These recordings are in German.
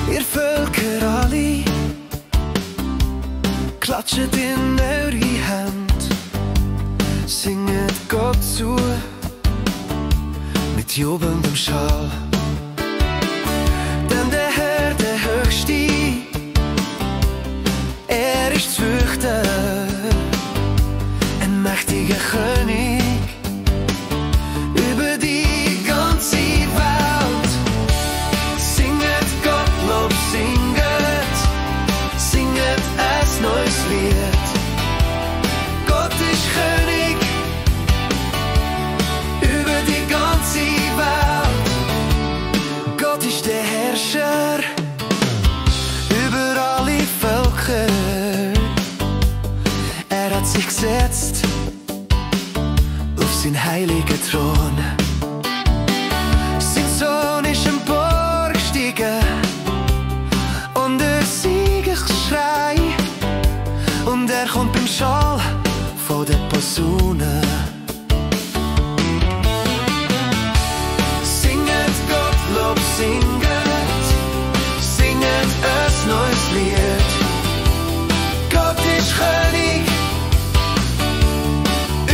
Ihr Völker alle klatschen in eure Hand, singet Gott zu mit jubelndem Schall. Denn der Herr, der Höchste, er ist zu fürchten, ein mächtiger König über die ganze Welt. Singet Gottlob, singet ein neues Lied. Gott ist König über die ganze Welt. Gott ist der Herrscher über alle Völker. Er hat sich gesetzt auf sein heiligen Thron. Sein Sohn ist emporgestiegen und der Siegesschrei, und er kommt beim Schall von der Posaune. Singet Gottlob, singet ein neues Lied. Gott ist König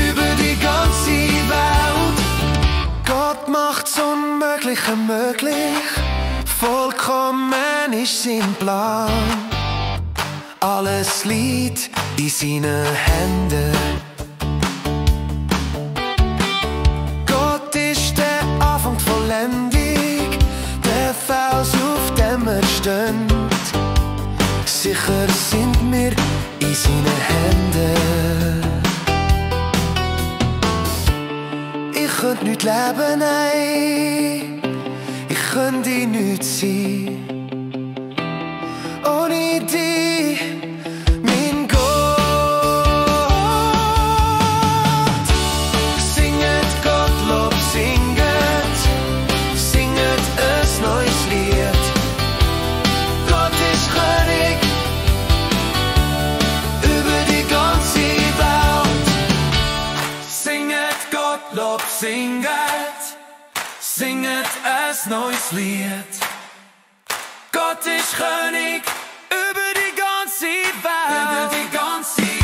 über die ganze Welt. Gott macht's Unmögliche möglich, vollkommen ist sein Plan. Alles liegt in seinen Händen. Gott ist der Anfang die Vollendung, der Fels, auf dem wir stehen. Sicher sind wir in seinen Händen. Ich könnte nicht leben, nein, ich könnte nicht sein ohne dich, mein Gott. Singet Gottlob, singet ein neues Lied. Gott ist König über die ganze Welt. Singet Gottlob, singet ein neues Lied. Gott ist König über die ganze Welt. Über die ganze Welt.